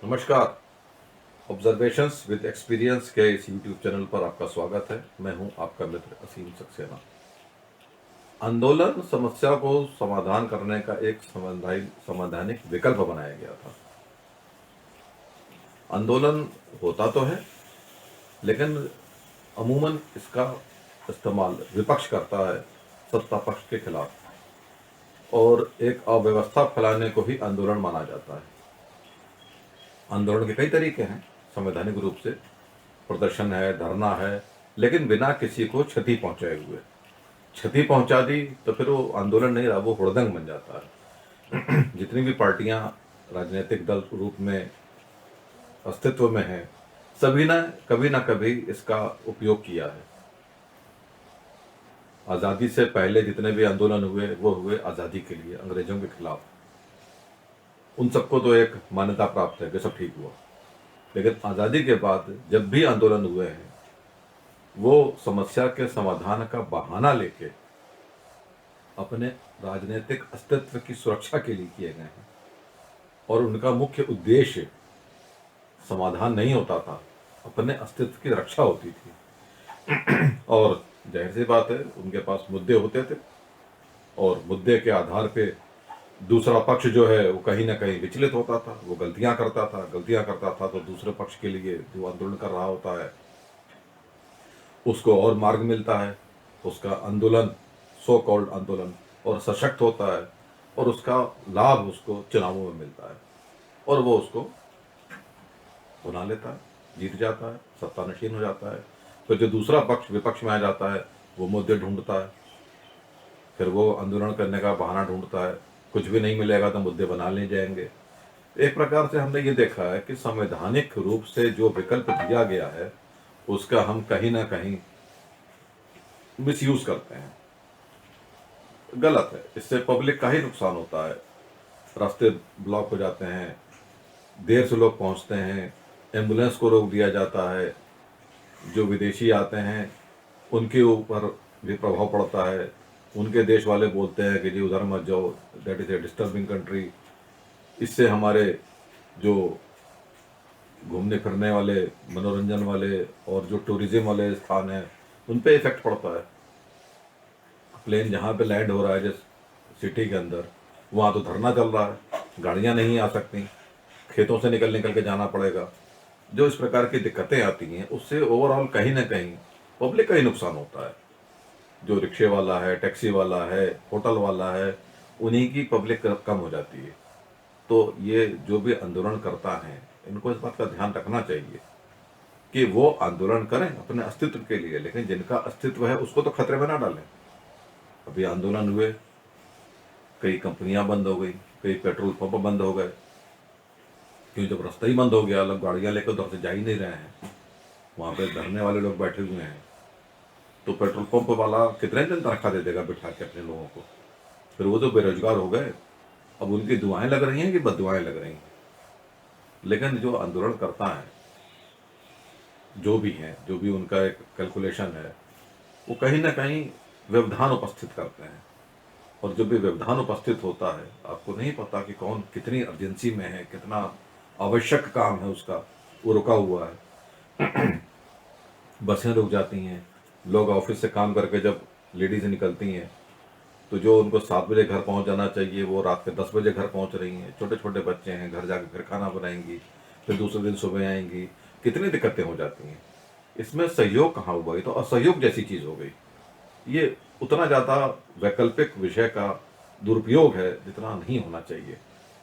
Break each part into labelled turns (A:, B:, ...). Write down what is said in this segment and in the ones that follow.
A: नमस्कार। Observations with experience के इस यूट्यूब चैनल पर आपका स्वागत है। मैं हूं आपका मित्र असीम सक्सेना। आंदोलन समस्या को समाधान करने का एक संवैधानिक विकल्प बनाया गया था। आंदोलन होता तो है, लेकिन अमूमन इसका इस्तेमाल विपक्ष करता है सत्ता पक्ष के खिलाफ, और एक अव्यवस्था फैलाने को ही आंदोलन माना जाता है। आंदोलन के कई तरीके हैं संवैधानिक रूप से। प्रदर्शन है, धरना है, लेकिन बिना किसी को क्षति पहुंचाए हुए। क्षति पहुंचा दी तो फिर वो आंदोलन नहीं रहा, वो हुड़दंग बन जाता है। जितनी भी पार्टियां राजनीतिक दल रूप में अस्तित्व में हैं, सभी ने कभी ना कभी इसका उपयोग किया है। आज़ादी से पहले जितने भी आंदोलन हुए वो हुए आज़ादी के लिए, अंग्रेजों के खिलाफ। उन सबको तो एक मान्यता प्राप्त है कि सब ठीक हुआ। लेकिन आज़ादी के बाद जब भी आंदोलन हुए हैं, वो समस्या के समाधान का बहाना लेके अपने राजनीतिक अस्तित्व की सुरक्षा के लिए किए गए हैं, और उनका मुख्य उद्देश्य समाधान नहीं होता था, अपने अस्तित्व की रक्षा होती थी। और जाहिर सी बात है, उनके पास मुद्दे होते थे, और मुद्दे के आधार पे दूसरा पक्ष जो है वो कहीं ना कहीं विचलित होता था, वो गलतियां करता था, तो दूसरे पक्ष के लिए जो आंदोलन कर रहा होता है उसको और मार्ग मिलता है। उसका आंदोलन, सो कॉल्ड आंदोलन, और सशक्त होता है, और उसका लाभ उसको चुनावों में मिलता है, और वो उसको बना लेता है, जीत जाता है, सत्ता नशीन हो जाता है। तो जो दूसरा पक्ष विपक्ष में आ जाता है, वो मुद्दे ढूंढता है, फिर वो आंदोलन करने का बहाना ढूंढता है। कुछ भी नहीं मिलेगा तो मुद्दे बना ले जाएंगे। एक प्रकार से हमने ये देखा है कि संवैधानिक रूप से जो विकल्प दिया गया है उसका हम कहीं ना कहीं मिसयूज करते हैं। गलत है, इससे पब्लिक का ही नुकसान होता है। रास्ते ब्लॉक हो जाते हैं, देर से लोग पहुंचते हैं, एम्बुलेंस को रोक दिया जाता है, जो विदेशी आते हैं उनके ऊपर भी प्रभाव पड़ता है। उनके देश वाले बोलते हैं कि जी उधर मत जाओ, that is a disturbing country. इससे हमारे जो घूमने फिरने वाले, मनोरंजन वाले और जो टूरिज्म वाले स्थान हैं उन पे इफेक्ट पड़ता है। प्लेन जहाँ पे लैंड हो रहा है जिस सिटी के अंदर, वहाँ तो धरना चल रहा है, गाड़ियाँ नहीं आ सकती, खेतों से निकल निकल के जाना पड़ेगा। जो इस प्रकार की दिक्कतें आती हैं उससे ओवरऑल कहीं ना कहीं पब्लिक का ही नुकसान होता है। जो रिक्शे वाला है, टैक्सी वाला है, होटल वाला है, उन्हीं की पब्लिक कम हो जाती है। तो ये जो भी आंदोलन करता है, इनको इस बात का ध्यान रखना चाहिए कि वो आंदोलन करें अपने अस्तित्व के लिए, लेकिन जिनका अस्तित्व है उसको तो खतरे में ना डालें। अभी आंदोलन हुए, कई कंपनियां बंद हो गई, कई पेट्रोल पंप बंद हो गए, क्योंकि जब रास्ता ही बंद हो गया, लोग गाड़ियां लेकर उधर से जा ही नहीं रहे हैं, वहाँ पे धरने वाले लोग बैठे हुए हैं, तो पेट्रोल पंप वाला कितने दिन तनख्वाह दे देगा बिठा के अपने लोगों को? फिर वो तो बेरोजगार हो गए। अब उनकी दुआएं लग रही हैं कि बददुआएं लग रही हैं। लेकिन जो आंदोलन करता है, जो भी है, जो भी उनका एक कैलकुलेशन है, वो कहीं ना कहीं व्यवधान उपस्थित करते हैं। और जब भी व्यवधान उपस्थित होता है, आपको नहीं पता कि कौन कितनी अर्जेंसी में है, कितना आवश्यक काम है उसका, वो रुका हुआ है। बसें रुक जाती हैं, लोग ऑफिस से काम करके जब लेडीज निकलती हैं, तो जो उनको 7 बजे घर पहुंच जाना चाहिए वो रात के 10 बजे घर पहुंच रही हैं। छोटे छोटे बच्चे हैं, घर जाके फिर खाना बनाएंगी, फिर दूसरे दिन सुबह आएंगी, कितनी दिक्कतें हो जाती हैं। इसमें सहयोग कहाँ हुआ? ये तो असहयोग जैसी चीज़ हो गई। ये उतना ज़्यादा वैकल्पिक विषय का दुरुपयोग है जितना नहीं होना चाहिए।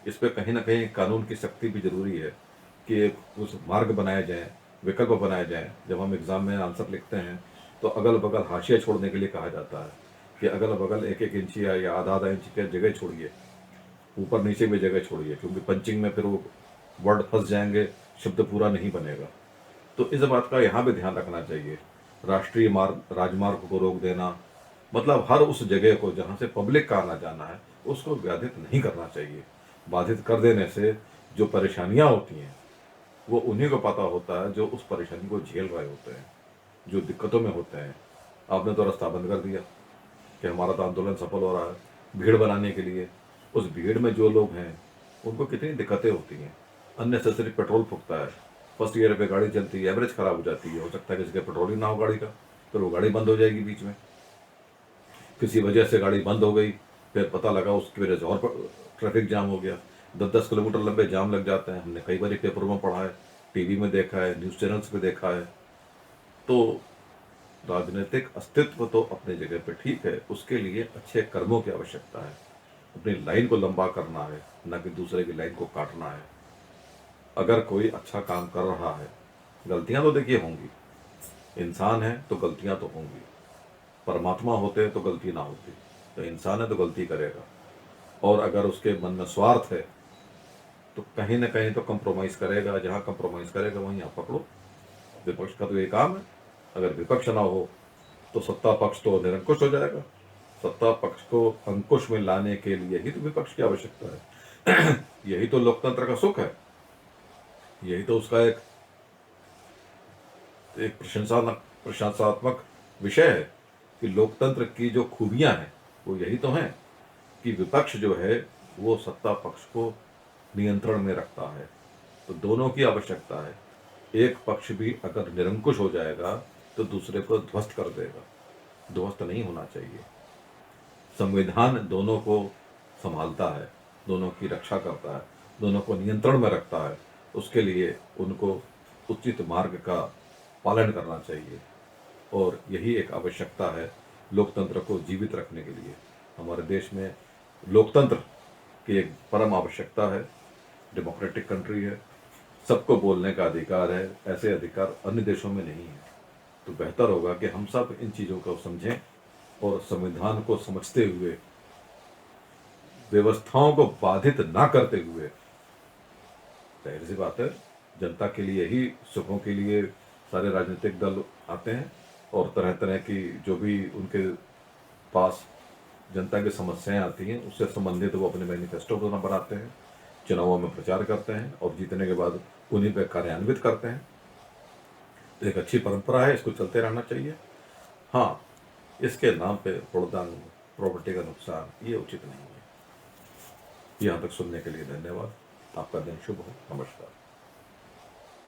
A: इस पे कहीं ना कहीं कानून की सख्ती भी जरूरी है कि एक उस मार्ग बनाए जाए, विकल्प बनाए जाए। जब हम एग्ज़ाम में आंसर लिखते हैं तो अगल बगल हाशिया छोड़ने के लिए कहा जाता है कि अगल बगल 1-1 इंच या आधा आधा इंच की जगह छोड़िए, ऊपर नीचे भी जगह छोड़िए, क्योंकि पंचिंग में फिर वो वर्ड फंस जाएंगे, शब्द पूरा नहीं बनेगा। तो इस बात का यहाँ भी ध्यान रखना चाहिए। राष्ट्रीय मार्ग, राजमार्ग को रोक देना, मतलब हर उस जगह को जहाँ से पब्लिक का आना जाना है उसको बाधित नहीं करना चाहिए। बाधित कर देने से जो परेशानियाँ होती हैं वो उन्हीं को पता होता है जो उस परेशानी को झेल रहे होते हैं, जो दिक्कतों में होते हैं। आपने तो रास्ता बंद कर दिया कि हमारा तो आंदोलन सफल हो रहा है, भीड़ बनाने के लिए। उस भीड़ में जो लोग हैं उनको कितनी दिक्कतें होती हैं। अननेसेसरी पेट्रोल फूकता है, फर्स्ट गियर पे गाड़ी चलती है, एवरेज खराब हो जाती है, हो सकता है किसी का पेट्रोल ही ना हो गाड़ी का, फिर वो गाड़ी बंद हो जाएगी बीच में। किसी वजह से गाड़ी बंद हो गई, फिर पता लगा उसकी वजह से और ट्रैफिक जाम हो गया, 10-10 किलोमीटर लंबे जाम लग जाते हैं। हमने कई बार पेपरों में पढ़ा है, टीवी में देखा है, न्यूज़ चैनल्स पे देखा है। तो राजनीतिक अस्तित्व तो अपनी जगह पे ठीक है, उसके लिए अच्छे कर्मों की आवश्यकता है। अपनी लाइन को लंबा करना है, न कि दूसरे की लाइन को काटना है। अगर कोई अच्छा काम कर रहा है, गलतियां तो देखिए होंगी, इंसान है तो गलतियां तो होंगी, परमात्मा होते तो गलती ना होती। तो इंसान है तो गलती करेगा, और अगर उसके मन में स्वार्थ है तो कहीं ना कहीं तो कंप्रोमाइज़ करेगा। जहाँ कंप्रोमाइज़ करेगा वहीं आप पकड़ो। विपक्ष का तो ये काम है। अगर विपक्ष ना हो तो सत्ता पक्ष तो निरंकुश हो जाएगा। सत्ता पक्ष को अंकुश में लाने के लिए ही तो विपक्ष की आवश्यकता है। यही तो लोकतंत्र का सुख है, यही तो उसका एक एक प्रशंसात्मक विषय है कि लोकतंत्र की जो खूबियां हैं वो यही तो हैं कि विपक्ष जो है वो सत्ता पक्ष को नियंत्रण में रखता है। तो दोनों की आवश्यकता है। एक पक्ष भी अगर निरंकुश हो जाएगा तो दूसरे को ध्वस्त कर देगा। ध्वस्त नहीं होना चाहिए। संविधान दोनों को संभालता है, दोनों की रक्षा करता है, दोनों को नियंत्रण में रखता है। उसके लिए उनको उचित मार्ग का पालन करना चाहिए, और यही एक आवश्यकता है लोकतंत्र को जीवित रखने के लिए। हमारे देश में लोकतंत्र की एक परम आवश्यकता है। डेमोक्रेटिक कंट्री है, सबको बोलने का अधिकार है, ऐसे अधिकार अन्य देशों में नहीं है। तो बेहतर होगा कि हम सब इन चीज़ों को समझें और संविधान को समझते हुए, व्यवस्थाओं को बाधित ना करते हुए, जाहिर सी बात है जनता के लिए ही, सुखों के लिए सारे राजनीतिक दल आते हैं, और तरह तरह की जो भी उनके पास जनता की समस्याएं आती हैं उससे संबंधित वो अपने मैनिफेस्टो बनाते हैं, चुनावों में प्रचार करते हैं, और जीतने के बाद उन्हीं पर कार्यान्वित करते हैं। तो एक अच्छी परंपरा है, इसको चलते रहना चाहिए। हाँ, इसके नाम पे प्रोदान, प्रॉपर्टी का नुकसान, ये उचित नहीं है। यहाँ तक सुनने के लिए धन्यवाद। आपका दिन शुभ हो। नमस्कार।